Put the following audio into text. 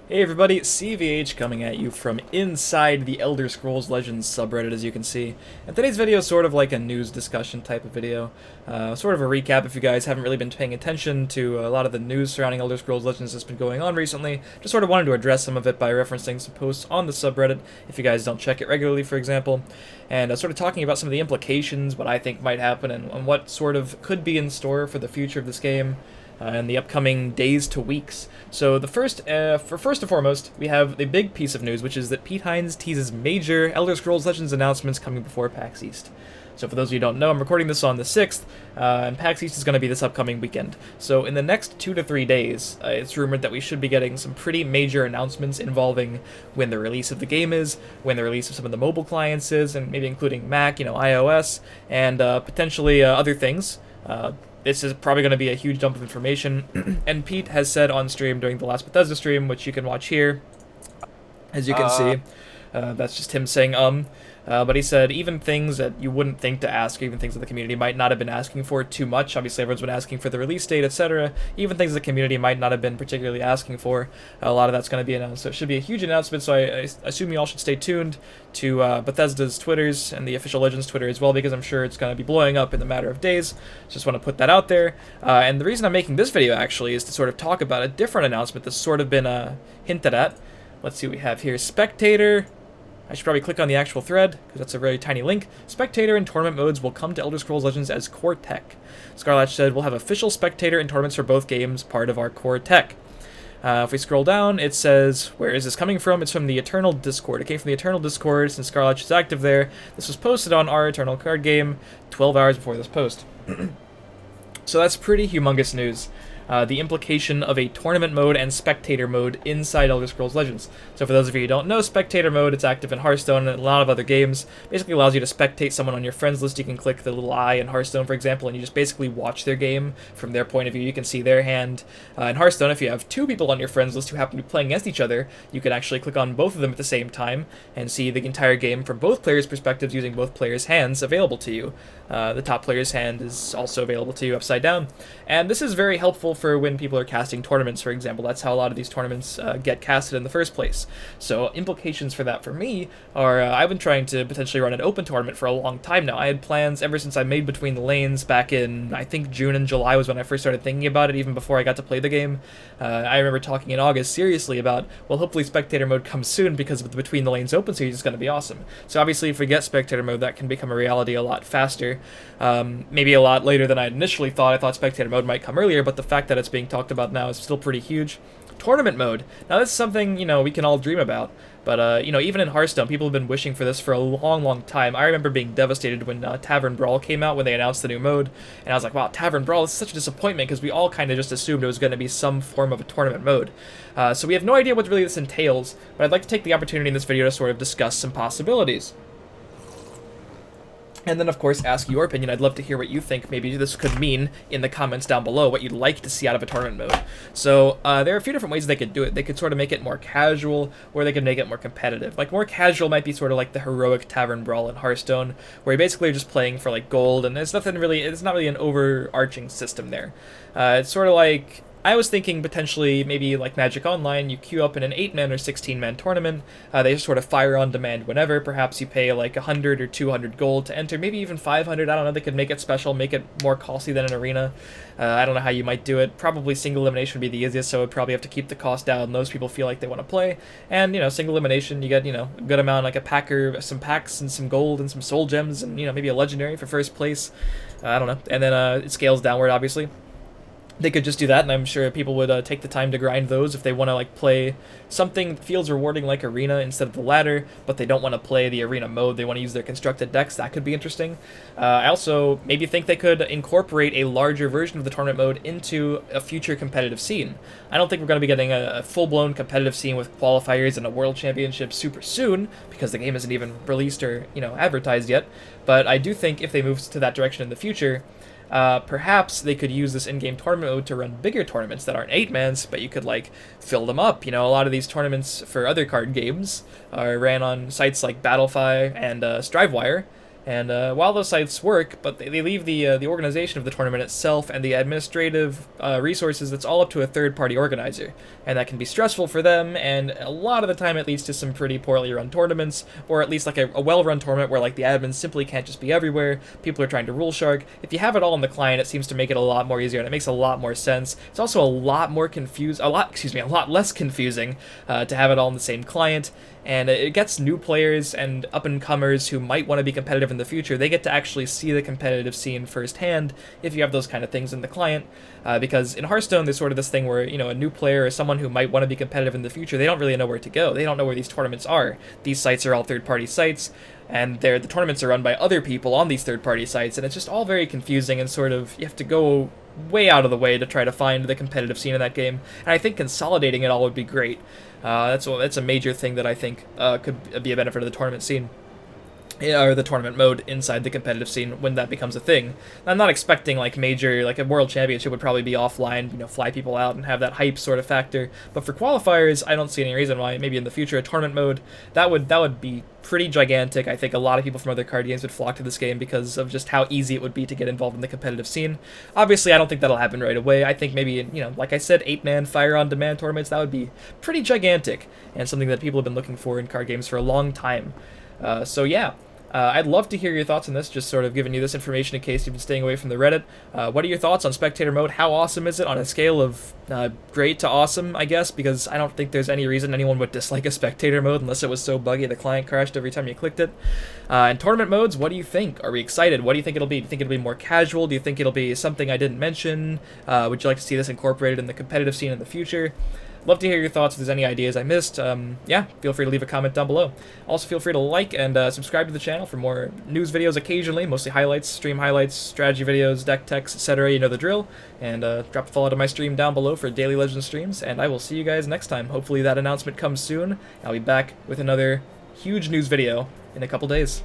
Hey everybody, CVH coming at you from inside the Elder Scrolls Legends subreddit, as you can see. And today's video is sort of like a news discussion type of video. Sort of a recap if you guys haven't really been paying attention to a lot of the news surrounding Elder Scrolls Legends that's been going on recently. Just sort of wanted to address some of it by referencing some posts on the subreddit, if you guys don't check it regularly, for example. And sort of talking about some of the implications, what I think might happen, and what sort of could be in store for the future of this game. In the upcoming days to weeks. So first and foremost, we have the big piece of news, which is that Pete Hines teases major Elder Scrolls Legends announcements coming before PAX East. So for those of you who don't know, I'm recording this on the 6th, and PAX East is going to be this upcoming weekend. So in the next 2 to 3 days, it's rumored that we should be getting some pretty major announcements involving when the release of the game is, when the release of some of the mobile clients is, and maybe including Mac, iOS, and potentially other things. This is probably going to be a huge dump of information, and Pete has said on stream during the last Bethesda stream, which you can watch here, as you can see, that's just him saying but he said even things that you wouldn't think to ask, even things that the community might not have been asking for too much. Obviously, everyone's been asking for the release date, etc. Even things the community might not have been particularly asking for, a lot of that's going to be announced. So it should be a huge announcement, so I assume you all should stay tuned to Bethesda's Twitters and the official Legends Twitter as well, because I'm sure it's going to be blowing up in a matter of days. Just want to put that out there. And the reason I'm making this video, actually, is to sort of talk about a different announcement that's sort of been hinted at. Let's see what we have here. Spectator. I should probably click on the actual thread, because that's a very tiny link. Spectator and tournament modes will come to Elder Scrolls Legends as core tech. Scarlatch said, we'll have official Spectator and tournaments for both games, part of our core tech. If we scroll down, it says, where is this coming from? It's from the Eternal Discord. It came from the Eternal Discord, since Scarlatch is active there. This was posted on our Eternal card game 12 hours before this post. So that's pretty humongous news. The implication of a tournament mode and spectator mode inside Elder Scrolls Legends. So for those of you who don't know, spectator mode, it's active in Hearthstone and a lot of other games. Basically allows you to spectate someone on your friends list. You can click the little eye in Hearthstone, for example, and you just basically watch their game from their point of view. You can see their hand. In Hearthstone, if you have two people on your friends list who happen to be playing against each other, you can actually click on both of them at the same time and see the entire game from both players' perspectives using both players' hands available to you. The top player's hand is also available to you upside down. And this is very helpful for when people are casting tournaments, for example. That's how a lot of these tournaments get casted in the first place. So implications for that for me are, I've been trying to potentially run an open tournament for a long time now. I had plans ever since I made Between the Lanes back in, I think, June and July was when I first started thinking about it, even before I got to play the game. I remember talking in August seriously about, well, hopefully spectator mode comes soon because of the Between the Lanes open series is going to be awesome. So obviously if we get spectator mode, that can become a reality a lot faster. Maybe a lot later than I initially thought. I thought spectator mode might come earlier, but the fact that it's being talked about now is still pretty huge. Tournament mode. Now this is something, we can all dream about. But, even in Hearthstone, people have been wishing for this for a long, long time. I remember being devastated when Tavern Brawl came out, when they announced the new mode. And I was like, wow, Tavern Brawl is such a disappointment, because we all kind of just assumed it was going to be some form of a tournament mode. So we have no idea what really this entails, but I'd like to take the opportunity in this video to sort of discuss some possibilities. And then, of course, ask your opinion. I'd love to hear what you think maybe this could mean in the comments down below, what you'd like to see out of a tournament mode. So there are a few different ways they could do it. They could sort of make it more casual, or they could make it more competitive. Like, more casual might be sort of like the heroic Tavern Brawl in Hearthstone, where you basically are just playing for, like, gold, and it's not really an overarching system there. It's sort of like, I was thinking potentially maybe like Magic Online, you queue up in an 8-man or 16-man tournament. They just sort of fire on demand whenever. Perhaps you pay like 100 or 200 gold to enter, maybe even 500. I don't know. They could make it special, make it more costly than an arena. I don't know how you might do it. Probably single elimination would be the easiest, so it'd probably have to keep the cost down. Those people feel like they want to play. And, single elimination, you get, a good amount, like a pack or some packs and some gold and some soul gems and, maybe a legendary for first place. I don't know. And then it scales downward, obviously. They could just do that, and I'm sure people would take the time to grind those if they want to like play something that feels rewarding like Arena instead of the ladder, but they don't want to play the Arena mode. They want to use their constructed decks. That could be interesting. I also maybe think they could incorporate a larger version of the tournament mode into a future competitive scene. I don't think we're going to be getting a full-blown competitive scene with qualifiers and a world championship super soon, because the game isn't even released or advertised yet, but I do think if they move to that direction in the future, perhaps they could use this in-game tournament mode to run bigger tournaments that aren't 8-mans, but you could, like, fill them up. A lot of these tournaments for other card games are ran on sites like Battlefy and Strivewire, And while those sites work, but they leave the organization of the tournament itself and the administrative resources, that's all up to a third-party organizer. And that can be stressful for them, and a lot of the time it leads to some pretty poorly run tournaments, or at least like a well-run tournament where like the admins simply can't just be everywhere, people are trying to rule shark. If you have it all on the client, it seems to make it a lot more easier, and it makes a lot more sense. It's also a lot less confusing to have it all on the same client. And it gets new players and up-and-comers who might want to be competitive in the future. They get to actually see the competitive scene firsthand if you have those kind of things in the client. Because in Hearthstone, there's sort of this thing where, you know, a new player or someone who might want to be competitive in the future, they don't really know where to go. They don't know where these tournaments are. These sites are all third-party sites, and the tournaments are run by other people on these third-party sites, and it's just all very confusing and sort of, you have to go way out of the way to try to find the competitive scene in that game. And I think consolidating it all would be great. That's a major thing that I think could be a benefit of the tournament scene. Or the tournament mode inside the competitive scene when that becomes a thing. I'm not expecting like major, like a world championship would probably be offline, you know, fly people out and have that hype sort of factor. But for qualifiers, I don't see any reason why. Maybe in the future, a tournament mode that would be pretty gigantic. I think a lot of people from other card games would flock to this game because of just how easy it would be to get involved in the competitive scene. Obviously, I don't think that'll happen right away. I think maybe, you know, like I said, 8-man fire on demand tournaments, that would be pretty gigantic and something that people have been looking for in card games for a long time. So yeah. I'd love to hear your thoughts on this, just sort of giving you this information in case you've been staying away from the Reddit. What are your thoughts on Spectator mode? How awesome is it on a scale of great to awesome, I guess, because I don't think there's any reason anyone would dislike a Spectator mode unless it was so buggy the client crashed every time you clicked it. And tournament modes, what do you think? Are we excited? What do you think it'll be? Do you think it'll be more casual? Do you think it'll be something I didn't mention? Would you like to see this incorporated in the competitive scene in the future? Love to hear your thoughts if there's any ideas I missed. Yeah, feel free to leave a comment down below. Also, feel free to like and subscribe to the channel for more news videos occasionally, mostly highlights, stream highlights, strategy videos, deck techs, etc. You know the drill. And drop a follow to my stream down below for daily Legends streams, and I will see you guys next time. Hopefully that announcement comes soon. I'll be back with another huge news video in a couple days.